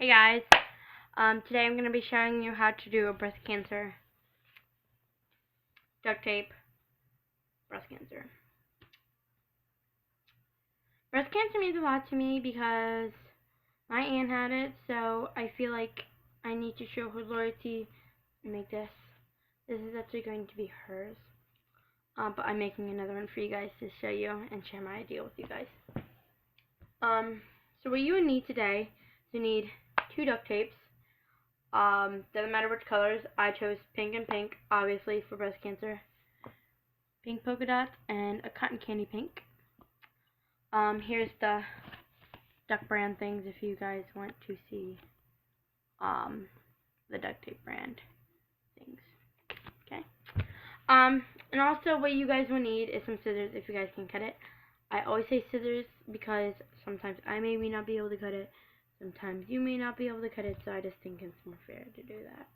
Hey guys, today I'm going to be showing you how to do a breast cancer duct tape breast cancer. Breast cancer means a lot to me because my aunt had it, so I feel like I need to show her loyalty and make this. This is actually going to be hers, but I'm making another one for you guys to show you and share my idea with you guys. So what you would need today is you need 2 duct tapes. Doesn't matter which colors. I chose pink and pink, obviously, for breast cancer. Pink polka dots and a cotton candy pink. Here's the duck brand things if you guys want to see the duct tape brand things. Okay. And also what you guys will need is some scissors if you guys can cut it. I always say scissors because sometimes I may not be able to cut it. Sometimes you may not be able to cut it, so I just think it's more fair to do that.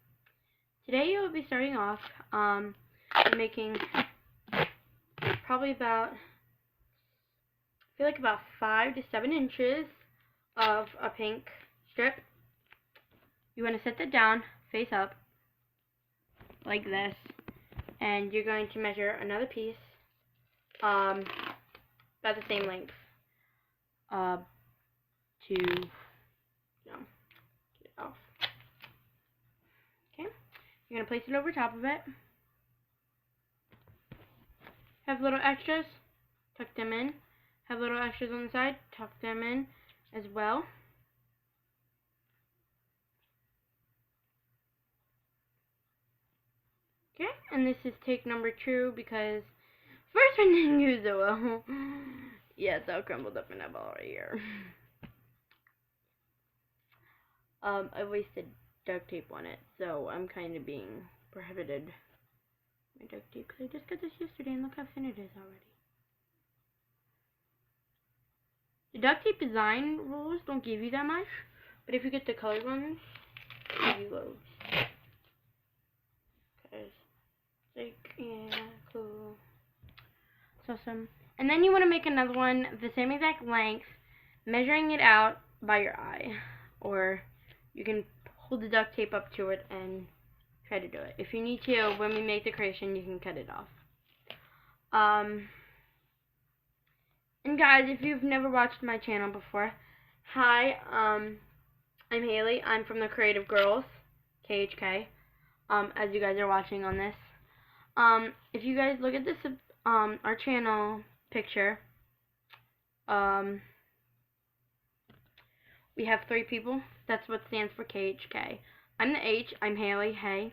Today you will be starting off making probably about, I feel like about 5 to 7 inches of a pink strip. You want to set that down face up like this, and you're going to measure another piece about the same length to get it off. Okay, you're going to place it over top of it. Have little extras, tuck them in. Have little extras on the side, tuck them in as well. Okay, and this is take number 2 because first one didn't use so well. Yeah, it's all crumbled up in a ball right here. I wasted duct tape on it, so I'm kind of being prohibited by duct tape because I just got this yesterday and look how thin it is already. The duct tape design rules don't give you that much, but if you get the colored ones, they give you loads. Cause like, yeah, cool. It's awesome. And then you want to make another one the same exact length, measuring it out by your eye, or you can hold the duct tape up to it and try to do it. If you need to, when we make the creation, you can cut it off. And guys, if you've never watched my channel before, hi, I'm Haley. I'm from the Creative Girls, KHK, as you guys are watching on this. If you guys look at this, our channel picture, we have 3 people. That's what stands for KHK. I'm the H. I'm Haley. Hey.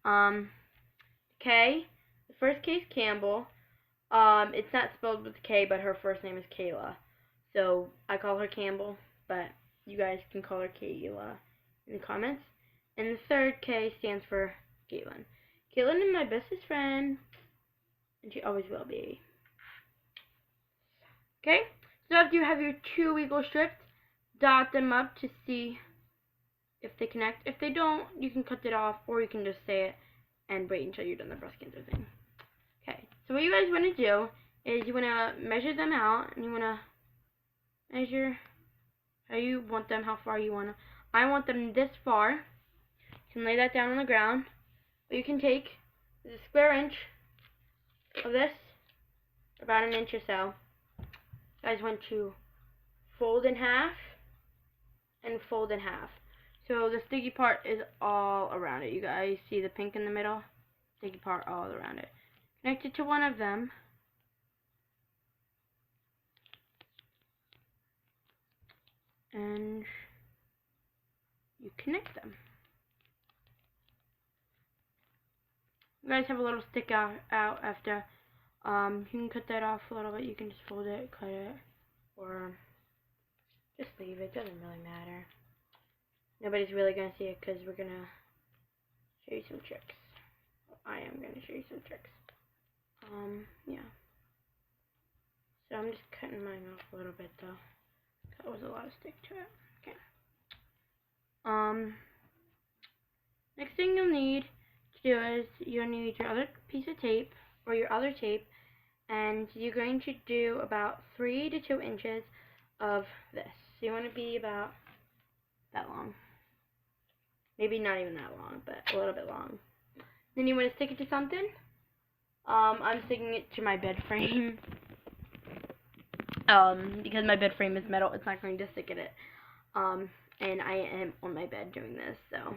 K. The first K is Campbell. It's not spelled with K, but her first name is Kayla. So I call her Campbell, but you guys can call her Kayla in the comments. And the third K stands for Caitlin. Caitlin is my bestest friend, and she always will be. Okay, so after you have your 2 equal strips, dot them up to see if they connect. If they don't, you can cut it off, or you can just say it and wait until you're done the breast cancer thing. Okay, so what you guys want to do is you want to measure them out, and you want to measure how you want them, how far you want them. I want them this far. You can lay that down on the ground. What you can take is a square inch of this, about an inch or so. You guys want to fold in half and fold in half. So the sticky part is all around it. You guys see the pink in the middle? Sticky part all around it. Connect it to one of them. And you connect them. You guys have a little stick out after. You can cut that off a little bit. You can just fold it, cut it, or just leave it. Doesn't really matter. Nobody's really going to see it because we're going to show you some tricks. I am going to show you some tricks. Yeah. So I'm just cutting mine off a little bit though. That was a lot of stick to it. Okay. Next thing you'll need to do is you'll need your other piece of tape or your other tape, and you're going to do about 3 to 2 inches of this. So you want to be about that long. Maybe not even that long, but a little bit long. Then you want to stick it to something. I'm sticking it to my bed frame. Because my bed frame is metal, it's not going to stick in it. And I am on my bed doing this, so.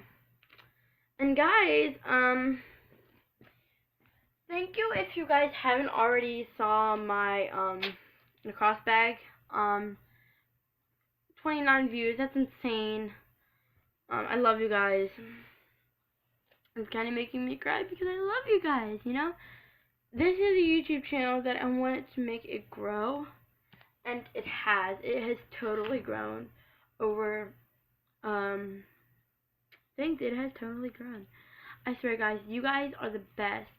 And guys, thank you if you guys haven't already saw my, lacrosse bag. 29 views, that's insane. I love you guys. It's kind of making me cry because I love you guys, you know? This is a YouTube channel that I wanted to make it grow. And it has. It has totally grown over, I think it has totally grown. I swear, guys, you guys are the best.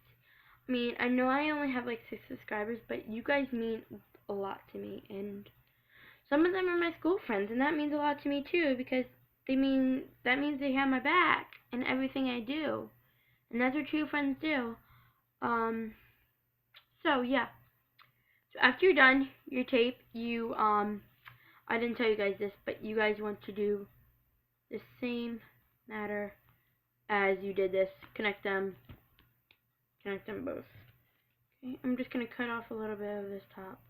I mean, I know I only have like 6 subscribers, but you guys mean a lot to me. And some of them are my school friends, and that means a lot to me too, because that means they have my back in everything I do. And that's what true friends do. So yeah. So after you're done your tape, you, I didn't tell you guys this, but you guys want to do the same matter as you did this. Connect them both. Okay, I'm just going to cut off a little bit of this top.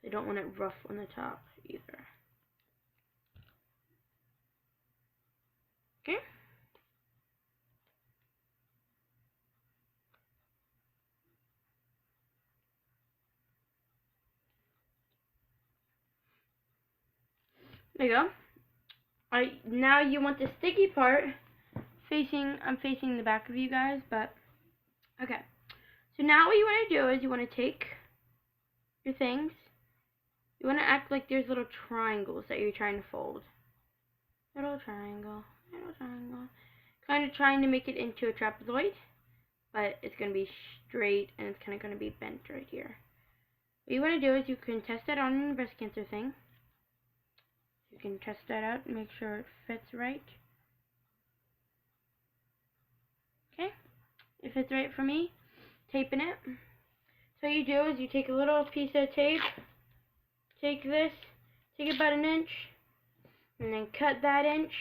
I don't want it rough on the top either. Okay. There you go. Now you want the sticky part facing, I'm facing the back of you guys, but, okay. So now what you want to do is you want to take your things. You want to act like there's little triangles that you're trying to fold. Little triangle. Kind of trying to make it into a trapezoid, but it's going to be straight and it's kind of going to be bent right here. What you want to do is you can test that on your breast cancer thing. You can test that out and make sure it fits right. Okay, it fits right for me. Taping it. So what you do is you take a little piece of tape, take this, take about an inch, and then cut that inch,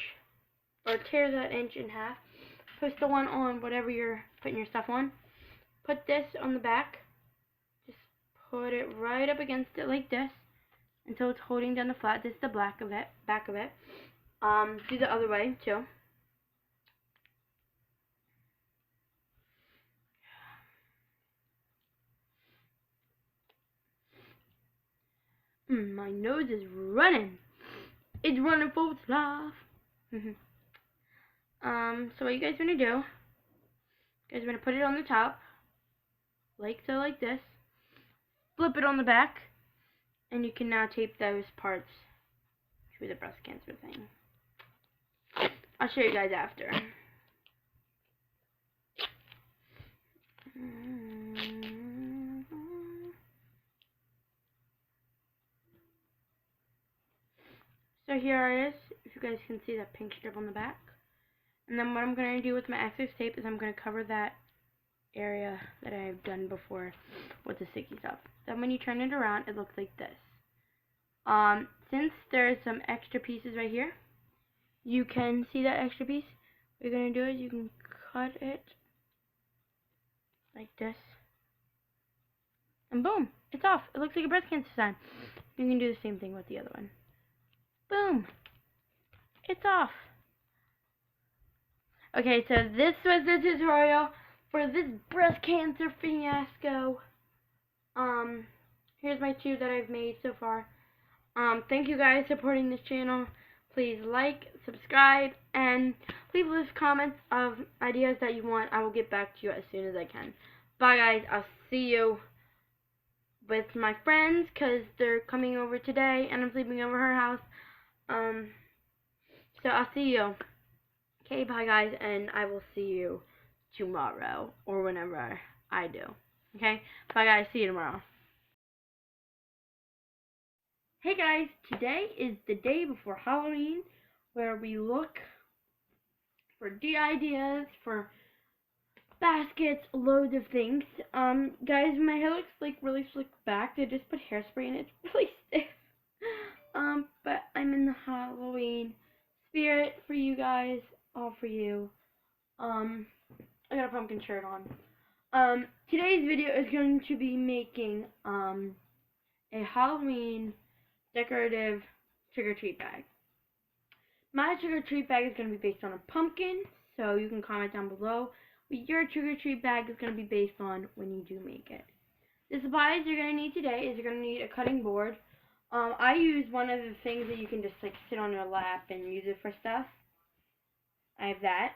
or tear that inch in half. Push the one on whatever you're putting your stuff on. Put this on the back. Just put it right up against it like this until it's holding down the flat. This is the back of it. Do the other way too. My nose is running. It's running for its life. So what you guys want to do? You guys want to put it on the top, like so, like this. Flip it on the back, and you can now tape those parts to the breast cancer thing. I'll show you guys after. So here it is, if you guys can see that pink strip on the back. And then what I'm going to do with my access tape is I'm going to cover that area that I've done before with the sticky stuff. Then when you turn it around, it looks like this. Since there's some extra pieces right here, you can see that extra piece. What you're going to do is you can cut it like this. And boom, it's off. It looks like a breast cancer sign. You can do the same thing with the other one. Boom, it's off. Okay, so this was the tutorial for this breast cancer fiasco. Here's my 2 that I've made so far. Thank you guys for supporting this channel. Please like, subscribe, and please leave comments of ideas that you want. I will get back to you as soon as I can. Bye guys, I'll see you with my friends, because they're coming over today, and I'm sleeping over her house. So I'll see you. Okay, bye guys, and I will see you tomorrow, or whenever I do. Okay, bye guys, see you tomorrow. Hey guys, today is the day before Halloween, where we look for ideas, for baskets, loads of things. Guys, my hair looks like really slicked back. They just put hairspray in it. It's really stiff. But I'm in the Halloween spirit. guys, all for you. I got a pumpkin shirt on. Today's video is going to be making a Halloween decorative trick-or-treat bag. My trick-or-treat bag is going to be based on a pumpkin, so you can comment down below what your trick-or-treat bag is going to be based on when you do make it. The supplies you're going to need today is you're going to need a cutting board. I use one of the things that you can just like sit on your lap and use it for stuff. I have that.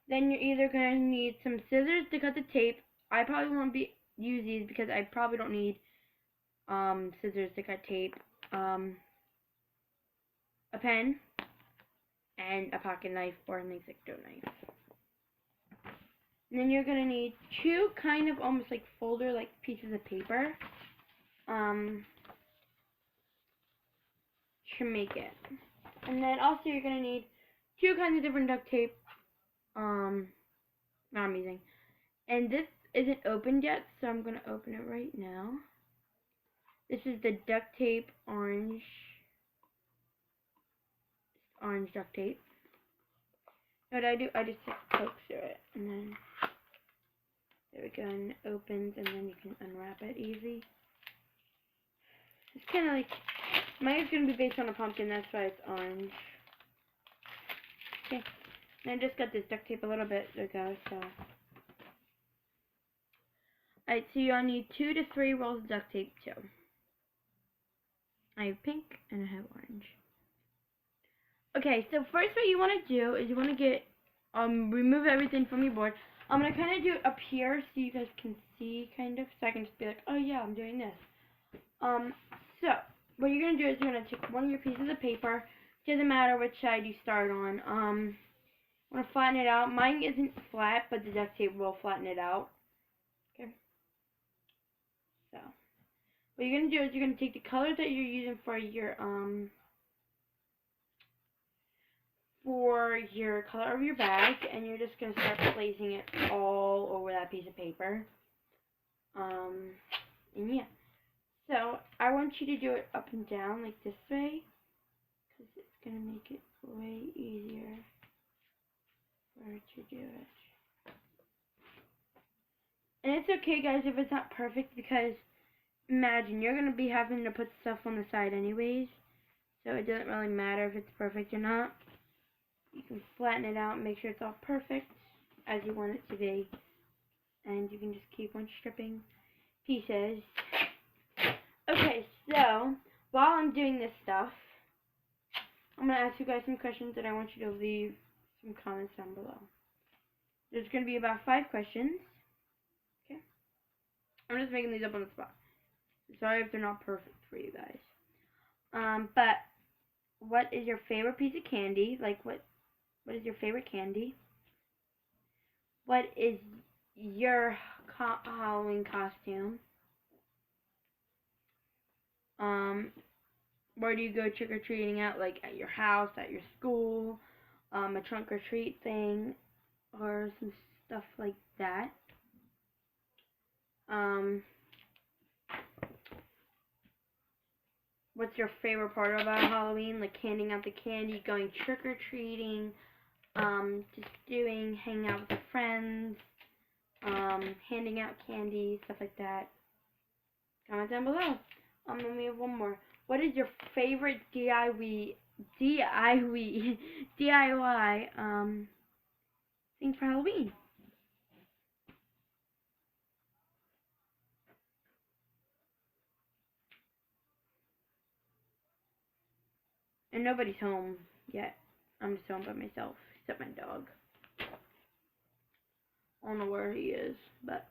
Then you're either going to need some scissors to cut the tape. I probably won't use these because I probably don't need scissors to cut tape. A pen and a pocket knife or an X-Acto knife. And then you're going to need two kind of almost like folder like pieces of paper to make it. And then also you're going to need two kinds of different duct tape that I'm using. And this isn't opened yet, so I'm going to open it right now. This is the duct tape orange duct tape. What I do, I just poke through it, and then there we go, and it opens, and then you can unwrap it easy. It's kind of like, mine is going to be based on a pumpkin, that's why it's orange. Okay, and I just got this duct tape a little bit ago, so. Alright, so you'll need 2 to 3 rolls of duct tape too. I have pink and I have orange. Okay, so first what you want to do is you want to get, remove everything from your board. I'm going to kind of do it up here so you guys can see kind of, so I can just be like, oh yeah, I'm doing this. So, what you're going to do is you're going to take one of your pieces of paper. Doesn't matter which side you start on. I'm going to flatten it out. Mine isn't flat, but the duct tape will flatten it out. Okay. So, what you're going to do is you're going to take the color that you're using for your color of your bag, and you're just going to start placing it all over that piece of paper. And yeah. So, I want you to do it up and down like this way, because it's going to make it way easier for it to do it. And it's okay, guys, if it's not perfect, because imagine, you're going to be having to put stuff on the side anyways, so it doesn't really matter if it's perfect or not. You can flatten it out and make sure it's all perfect as you want it to be. And you can just keep on stripping pieces. Okay, so while I'm doing this stuff, I'm going to ask you guys some questions that I want you to leave some comments down below. There's going to be about 5 questions. Okay? I'm just making these up on the spot. Sorry if they're not perfect for you guys. But what is your favorite piece of candy? Like what is your favorite candy? What is your Halloween costume? Where do you go trick-or-treating at? Like at your house, at your school, a trunk or treat thing, or some stuff like that. What's your favorite part about Halloween? Like handing out the candy, going trick-or-treating, just hanging out with friends, handing out candy, stuff like that. Comment down below. Let me have one more. What is your favorite DIY thing for Halloween? And nobody's home yet. I'm just home by myself, except my dog. I don't know where he is, but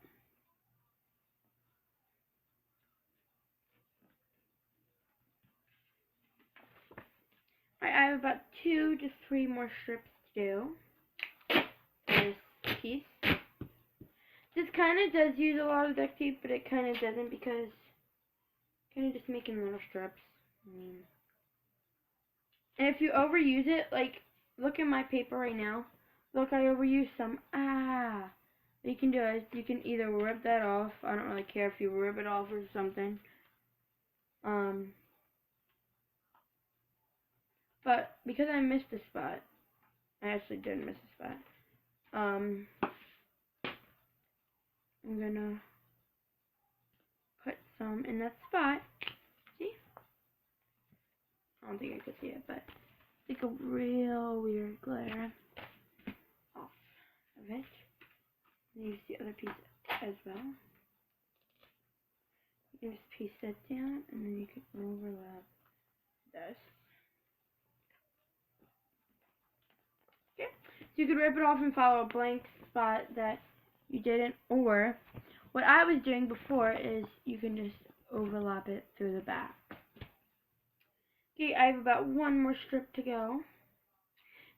I have about 2 to 3 more strips to do. This piece. This kind of does use a lot of duct tape, but it kind of doesn't because kind of just making little strips. And if you overuse it, like, look at my paper right now. Look, I overused some. What you can do is you can either rip that off. I don't really care if you rip it off or something. But because I missed a spot, I actually didn't miss a spot. I'm gonna put some in that spot. See? I don't think I could see it, but it's like a real weird glare off of it. And use the other piece as well. You can just piece that down, and then you can overlap this. Okay, so you could rip it off and follow a blank spot that you didn't, or what I was doing before is you can just overlap it through the back. Okay, I have about one more strip to go.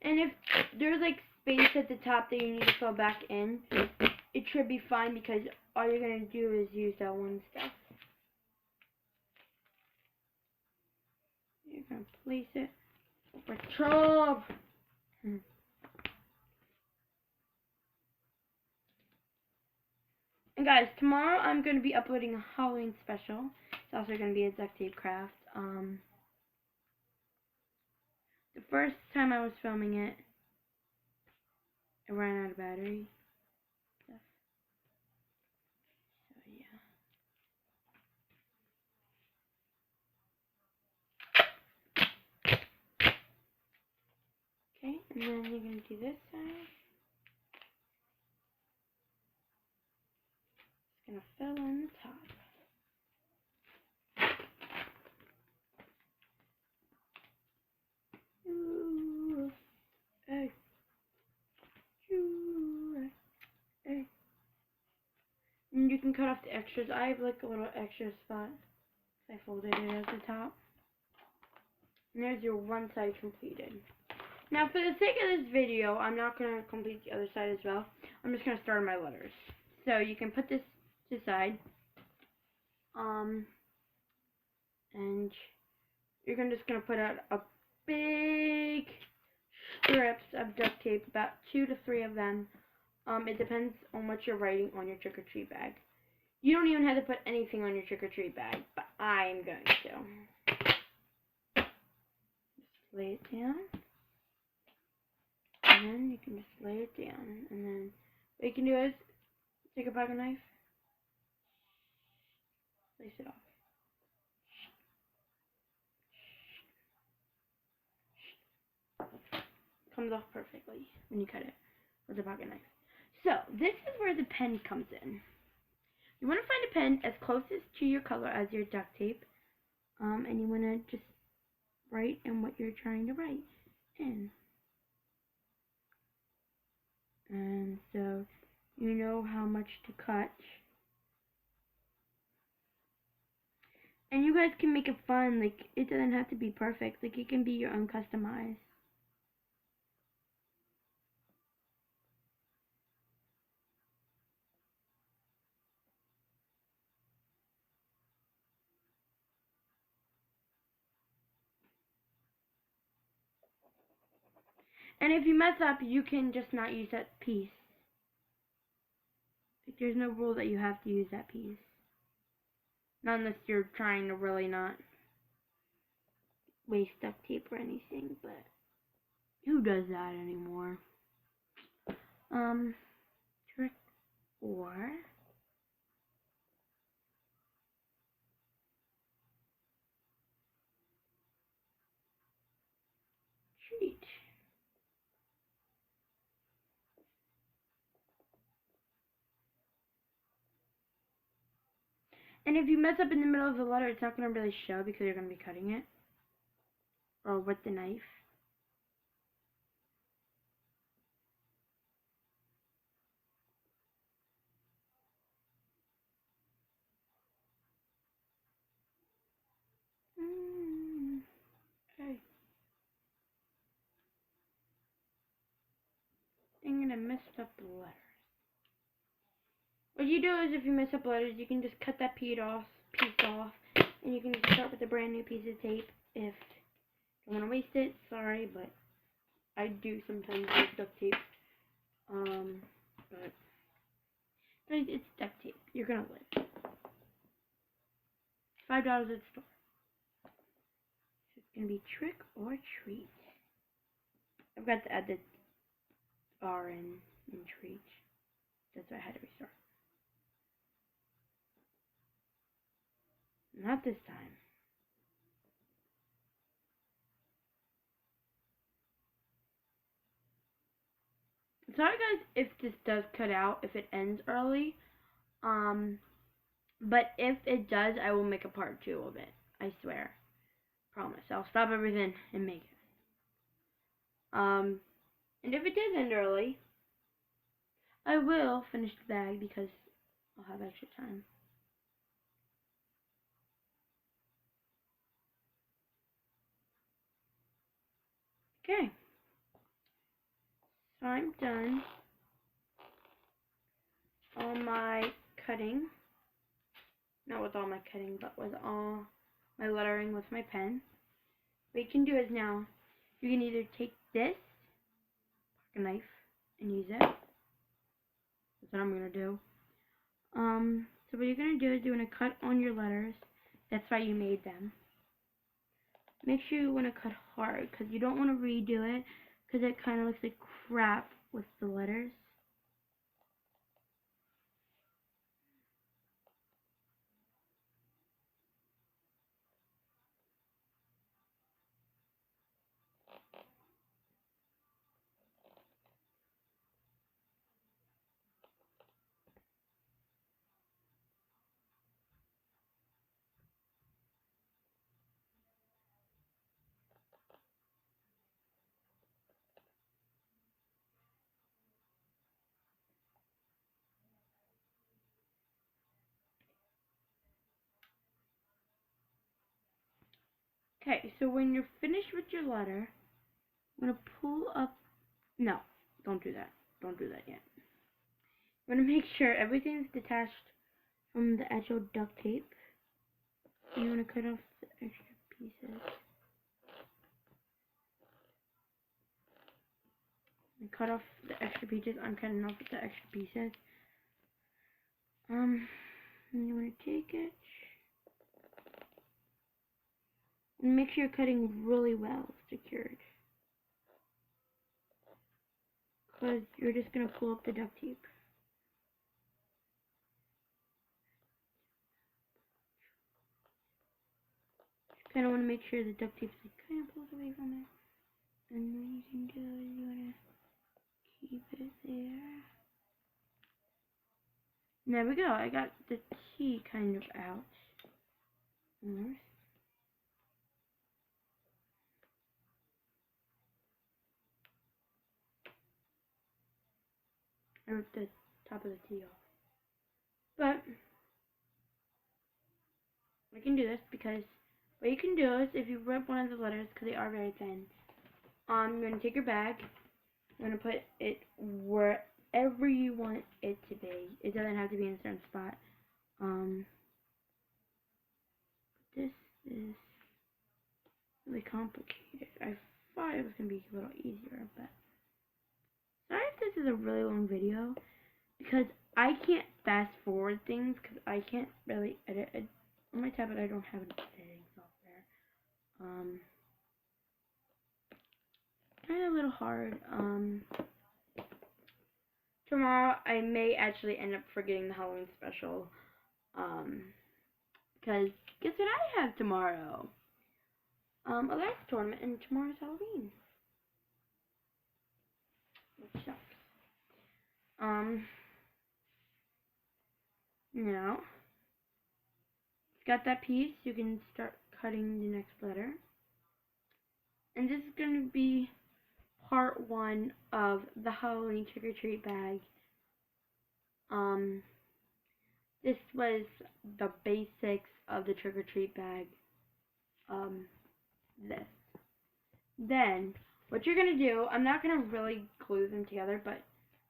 And if there's like space at the top that you need to fill back in, it should be fine because all you're going to do is use that one step. You're going to place it over top. And guys, tomorrow I'm going to be uploading a Halloween special. It's also going to be a duct tape craft. The first time I was filming it, it ran out of battery. So yeah. Okay, and then you're going to do this side. It's going to fill in the top. And you can cut off the extras. I have like a little extra spot. I folded it at the top. And there's your one side completed. Now for the sake of this video, I'm not going to complete the other side as well. I'm just going to start on my letters. So you can put this to the side. And you're just going to put out a big strips of duct tape, about 2 to 3 of them. It depends on what you're writing on your trick-or-treat bag. You don't even have to put anything on your trick-or-treat bag, but I'm going to. Just lay it down. And then you can just lay it down. And then what you can do is take a pocket knife, place it off. Comes off perfectly when you cut it with a pocket knife. So this is where the pen comes in. You want to find a pen as closest to your color as your duct tape, and you want to just write in what you're trying to write in. And so you know how much to cut. And you guys can make it fun. Like, it doesn't have to be perfect. Like, it can be your own customized. And if you mess up, you can just not use that piece. Like, there's no rule that you have to use that piece. Not unless you're trying to really not waste duct tape or anything, but who does that anymore? Trick or treat. And if you mess up in the middle of the letter, it's not going to really show because you're going to be cutting it. Or with the knife. Okay. I'm going to mess up the letters. What you do is if you mess up letters, you can just cut that piece off, and you can just start with a brand new piece of tape. If you don't want to waste it, sorry, but I do sometimes use duct tape. But it's duct tape. You're gonna live. $5 at the store. So it's gonna be trick or treat. I forgot to add the are in reach. That's why I had to restart. Not this time. Sorry guys if this does cut out, if it ends early. But if it does, I will make a part 2 of it. I swear. Promise. I'll stop everything and make it. And if it does end early, I will finish the bag because I'll have extra time. Okay. So I'm done all my cutting. Not with all my cutting, but with all my lettering with my pen. What you can do is now, you can either take this, a knife, and use it. That's what I'm going to do. So what you're going to do is you're going to cut on your letters. That's why you made them. Make sure you want to cut hard, because you don't want to redo it, because it kind of looks like crap with the letters. Okay, so when you're finished with your letter, I'm going to pull up, no, don't do that. Don't do that yet. I'm going to make sure everything's detached from the actual duct tape. You want to cut off the extra pieces. And cut off the extra pieces. I'm cutting off the extra pieces. And you want to take it. And make sure you're cutting really well secured. Because you're just going to pull up the duct tape. Just kind of want to make sure the duct tape's like kind of pulls away from it. And what you can do is you want to keep it there. And there we go. I got the T kind of out. Almost. I ripped the top of the T off. But I can do this because what you can do is if you rip one of the letters, because they are very thin, you're going to take your bag, you're going to put it wherever you want it to be. It doesn't have to be in a certain spot. This is really complicated. I thought it was going to be a little easier, but sorry if this is a really long video, because I can't fast forward things, because I can't really edit it. On my tablet, I don't have an editing software. Kind of a little hard. Tomorrow, I may actually end up forgetting the Halloween special. Because guess what I have tomorrow? A life tournament, and tomorrow's Halloween. Which sucks. Now, got that piece, you can start cutting the next letter. And this is going to be part 1 of the Halloween trick-or-treat bag. This was the basics of the trick-or-treat bag. This. Then, what you're going to do, I'm not going to really glue them together, but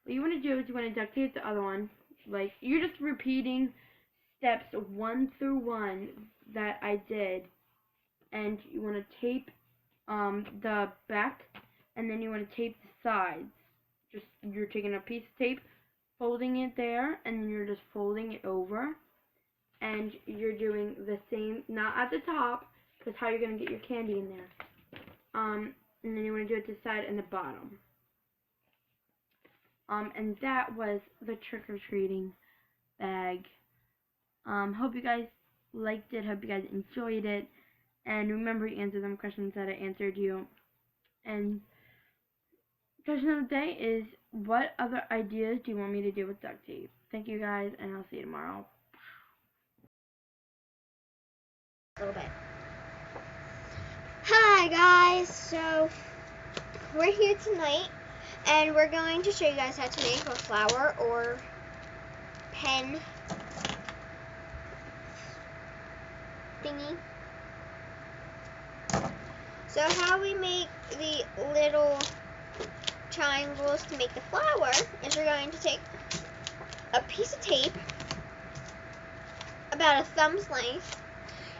what you want to do is you want to duct tape the other one. Like, you're just repeating steps 1 through 1 that I did. And you want to tape the back, and then you want to tape the sides. Just, you're taking a piece of tape, folding it there, and then you're just folding it over. And you're doing the same, not at the top, because how you're going to get your candy in there. And then you want to do it to the side and the bottom. And that was the trick-or-treating bag. Hope you guys liked it. Hope you guys enjoyed it. And remember to answer them questions that I answered you. And question of the day is, what other ideas do you want me to do with duct tape? Thank you guys, and I'll see you tomorrow. A little bit. Hi guys, so we're here tonight and we're going to show you guys how to make a flower or pen thingy. So how we make the little triangles to make the flower is we're going to take a piece of tape about a thumb's length.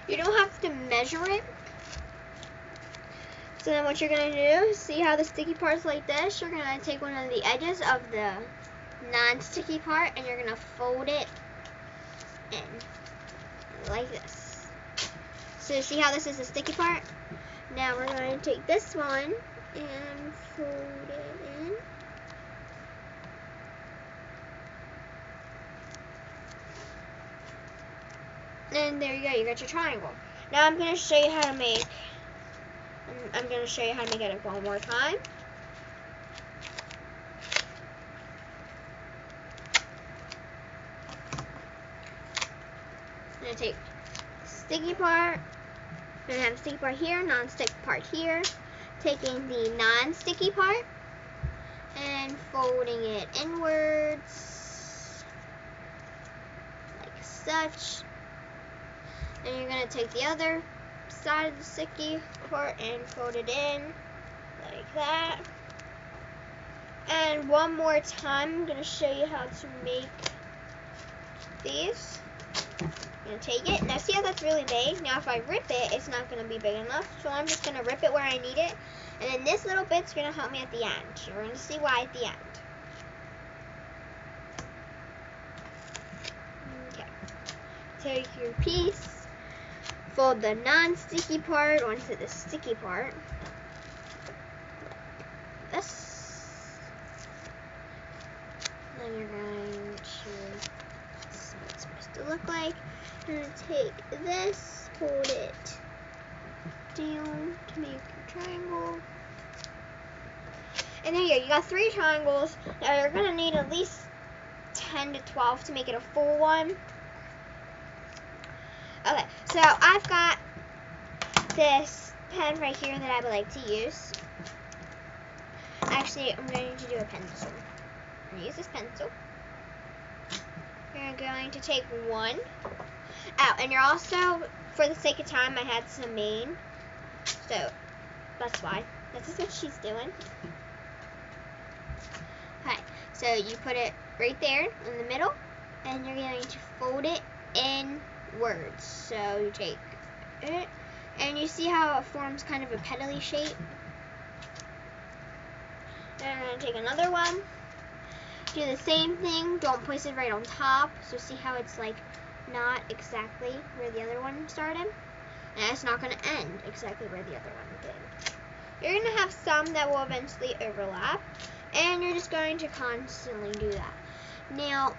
You don't have to measure it. So then what you're going to do, see how the sticky part's like this? You're going to take one of the edges of the non-sticky part and you're going to fold it in like this. So see how this is the sticky part? Now we're going to take this one and fold it in. And there you go, you got your triangle. Now I'm going to show you how to make it one more time. I'm going to take sticky part. I'm going to have a sticky part here, non-sticky part here. Taking the non-sticky part and folding it inwards like such. And you're going to take the other side of the sticky part and fold it in like that. And one more time, I'm going to show you how to make these. I'm going to take it. Now see how that's really big? Now if I rip it, it's not going to be big enough. So I'm just going to rip it where I need it. And then this little bit's going to help me at the end. You're going to see why at the end. Okay. Take your piece. Fold the non-sticky part onto the sticky part. Like this. Then you're going to see what it's supposed to look like. You're going to take this, fold it down to make your triangle. And there you go. You got 3 triangles. Now you're going to need at least 10 to 12 to make it a full one. Okay, so I've got this pen right here that I would like to use. Actually, I'm going to do a pencil. I'm going to use this pencil. You're going to take one out, and you're also, for the sake of time, I had some Maine, so that's why. This is what she's doing. Okay, so you put it right there in the middle, and you're going to fold it inwards. So you take it, and you see how it forms kind of a petally shape. Then I'm going to take another one. Do the same thing. Don't place it right on top. So see how it's like not exactly where the other one started? And it's not going to end exactly where the other one did. You're going to have some that will eventually overlap. And you're just going to constantly do that. Now,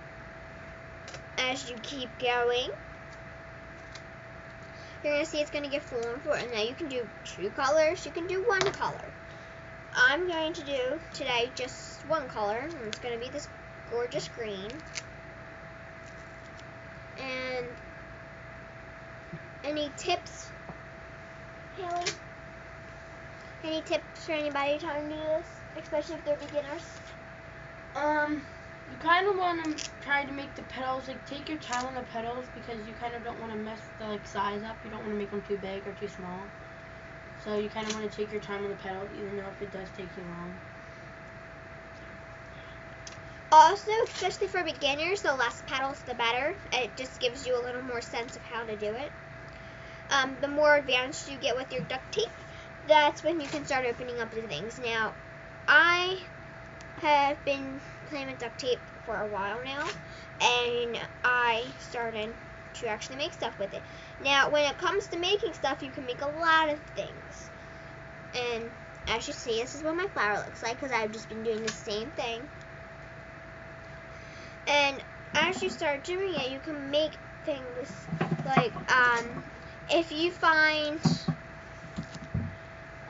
as you keep going, you're going to see it's going to get fuller and fuller. And now you can do 2 colors. You can do 1 color. I'm going to do today just 1 color, and it's going to be this gorgeous green. And any tips, Haley? Any tips for anybody trying to do this, especially if they're beginners? You kind of want to try to make the petals, like take your time on the petals because you kind of don't want to mess the like size up. You don't want to make them too big or too small. So you kind of want to take your time on the petals, even though if it does take you long. Also, especially for beginners, the less petals, the better. It just gives you a little more sense of how to do it. The more advanced you get with your duct tape, that's when you can start opening up the things. Now, I have been playing with duct tape for a while now, and I started to actually make stuff with it. Now, when it comes to making stuff, you can make a lot of things. And as you see, this is what my flower looks like, because I've just been doing the same thing. And as you start doing it, you can make things like, if you find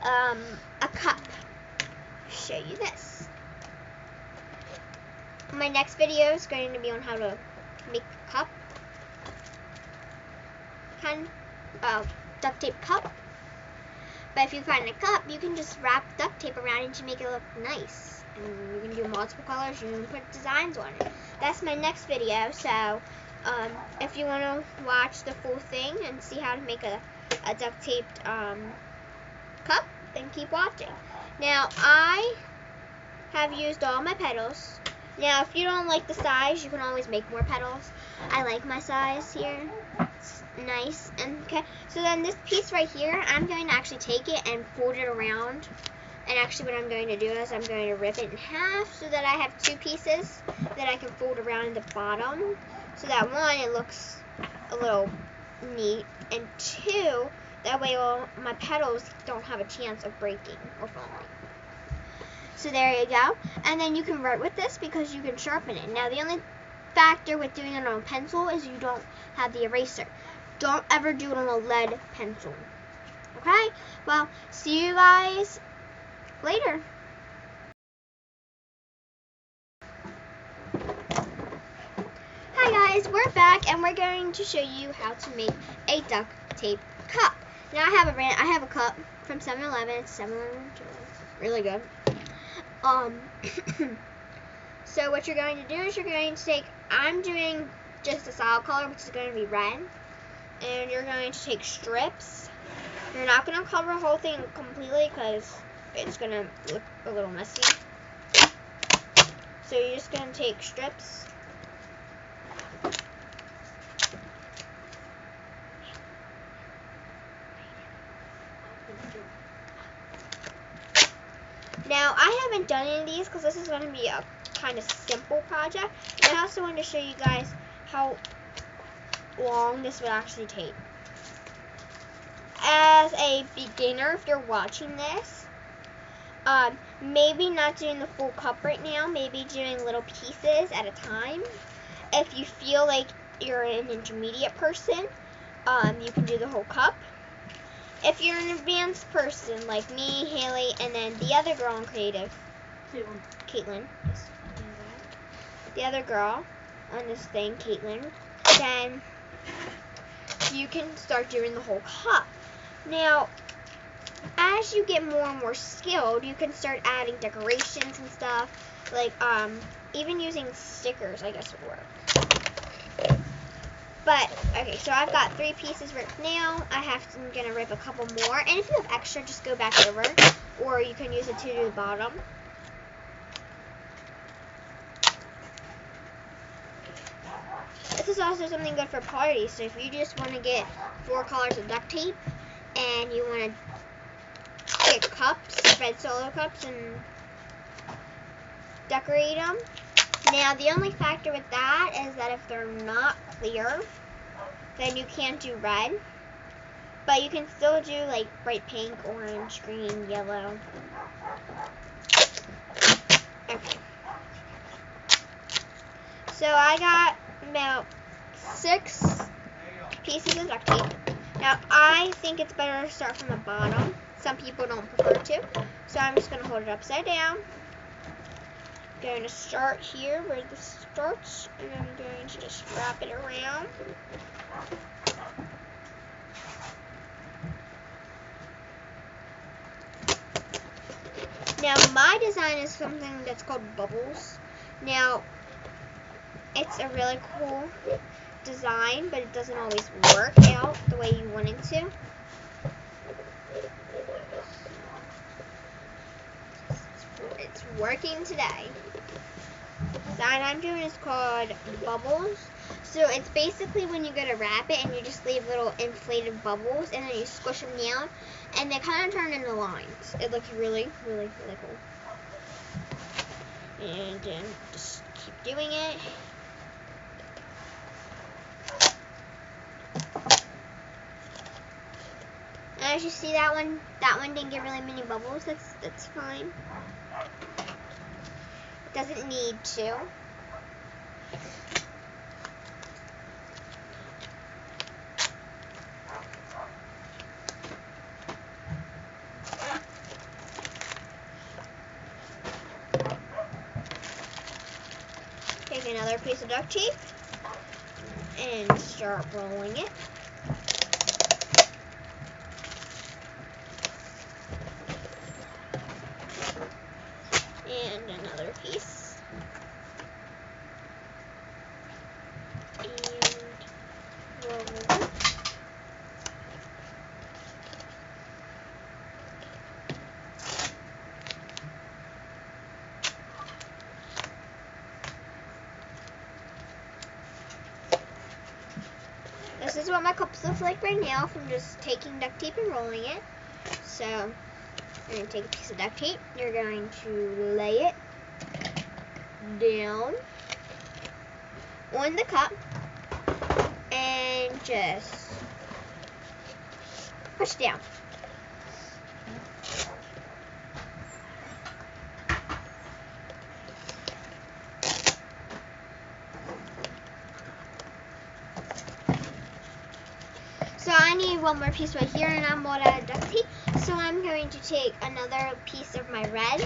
a cup, I'll show you this. My next video is going to be on how to make a cup, kind of duct tape cup. But if you find a cup, you can just wrap duct tape around it to make it look nice. And you can do multiple colors, you can put designs on it. That's my next video, so if you want to watch the full thing and see how to make a duct taped cup, then keep watching. Now, I have used all my petals. Now, if you don't like the size, you can always make more petals. I like my size here. It's nice. And okay, so then this piece right here, I'm going to actually take it and fold it around. And actually what I'm going to do is I'm going to rip it in half so that I have two pieces that I can fold around in the bottom. So that one, it looks a little neat. And two, that way all my petals don't have a chance of breaking or falling. So there you go. And then you can write with this because you can sharpen it. Now the only factor with doing it on a pencil is you don't have the eraser. Don't ever do it on a lead pencil. Okay? Well, see you guys later. Hi guys, we're back and we're going to show you how to make a duct tape cup. Now I have a cup from 7-Eleven. It's 7-Eleven, really good. So what you're going to do is you're going to take, I'm doing just a solid color, which is going to be red, and you're going to take strips. You're not going to cover the whole thing completely because it's going to look a little messy. So you're just going to take strips. Now, I haven't done any of these because this is going to be a kind of simple project. And I also wanted to show you guys how long this would actually take. As a beginner, if you're watching this, maybe not doing the full cup right now, maybe doing little pieces at a time. If you feel like you're an intermediate person, you can do the whole cup. If you're an advanced person like me, Haley, and then the other girl in creative, Caitlin, the other girl on this thing, Caitlin, then you can start doing the whole cup. Now, as you get more and more skilled, you can start adding decorations and stuff, like even using stickers, I guess would work. But, okay, so I've got 3 pieces ripped now. I'm going to rip a couple more. And if you have extra, just go back over. Or you can use it to do the bottom. This is also something good for parties. So if you just want to get 4 colors of duct tape, and you want to get cups, red Solo cups, and decorate them. Now, the only factor with that is that if they're not clear, then you can't do red. But you can still do like bright pink, orange, green, yellow. Okay. So I got about 6 pieces of duct tape. Now, I think it's better to start from the bottom. Some people don't prefer to. So I'm just going to hold it upside down. Going to start here where this starts, and I'm going to just wrap it around. Now my design is something that's called bubbles. Now it's a really cool design, but it doesn't always work out the way you want it to. It's working today. The design I'm doing is called bubbles. So it's basically when you go to wrap it and you just leave little inflated bubbles and then you squish them down and they kind of turn into lines. It looks really, really, really cool. And then just keep doing it. And as you see, that one didn't get really many bubbles. That's fine. Doesn't need to. Take another piece of duct tape and start rolling it. And another piece. And roll it. This is what my cups look like right now from just taking duct tape and rolling it. So, you're going to take a piece of duct tape, you're going to lay it down on the cup and just push down. So I need one more piece right here, and I'm out of duct tape. So I'm going to take another piece of my red,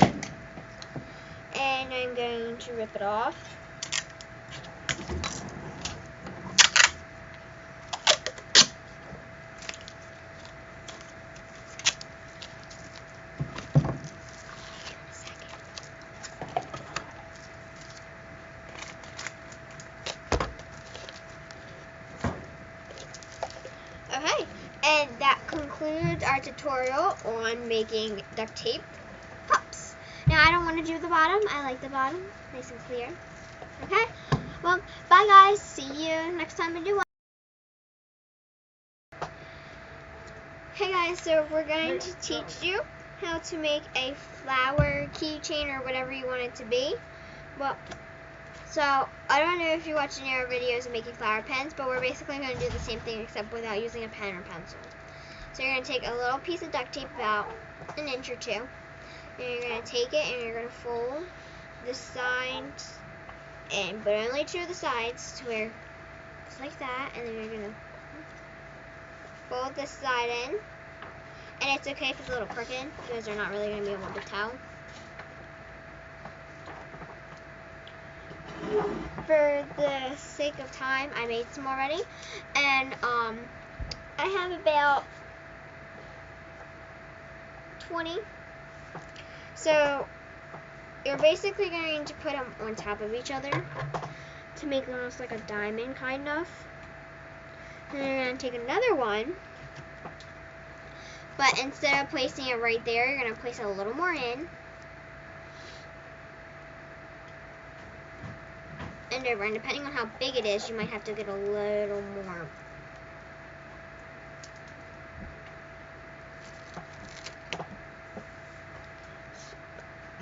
and I'm going to rip it off. Okay, and that concludes our tutorial on making duct tape cups. Now I don't want to do the bottom. I like the bottom, nice and clear. Okay, well, bye guys. See you next time we do one. Hey guys, so we're going to teach you how to make a flower keychain or whatever you want it to be. Well, so I don't know if you're watching our videos of making flower pens, but we're basically going to do the same thing except without using a pen or pencil. So you're going to take a little piece of duct tape about an inch or two, and you're going to take it and you're going to fold the sides, but only two of the sides to where it's like that, and then you're going to fold this side in, and it's okay if it's a little crooked because they're not really going to be able to tell. For the sake of time, I made some already, and I have about 20. So you're basically going to put them on top of each other to make almost like a diamond, kind of. And you're going to take another one, but instead of placing it right there, you're going to place it a little more in. And over, and depending on how big it is, you might have to get a little more.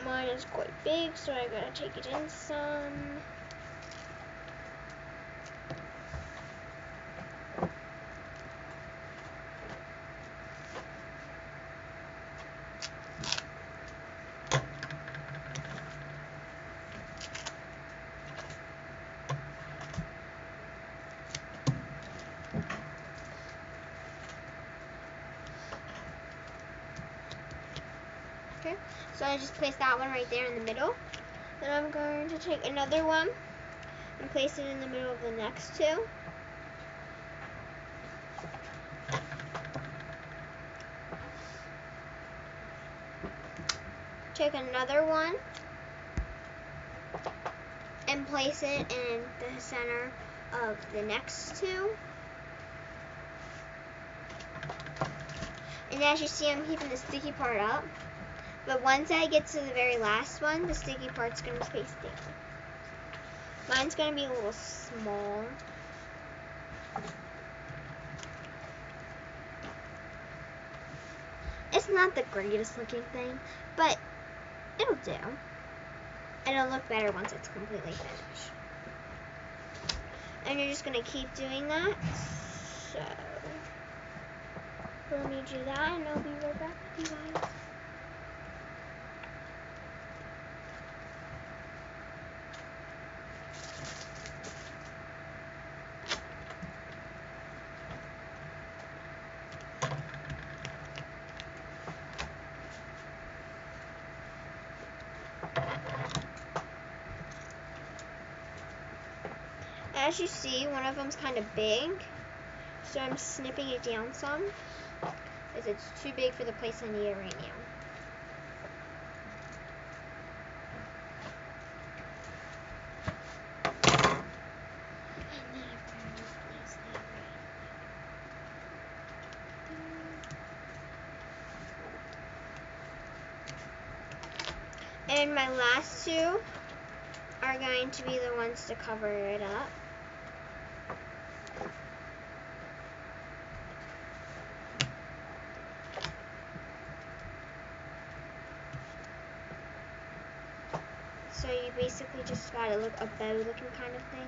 Mine is quite big, so I gotta take it in some. Okay, so I just placed that one right there in the middle. Then I'm going to take another one and place it in the middle of the next two. Take another one and place it in the center of the next two. And as you see, I'm keeping the sticky part up. But once I get to the very last one, the sticky part's going to be spaced down. Mine's going to be a little small. It's not the greatest looking thing, but it'll do. And it'll look better once it's completely finished. And you're just going to keep doing that. So, let me do that, and I'll be right back with you guys. as you see, one of them's kind of big, so I'm snipping it down some, as it's too big for the place I need it right now. And my last two are going to be the ones to cover it up. So you basically just got a bow looking kind of thing.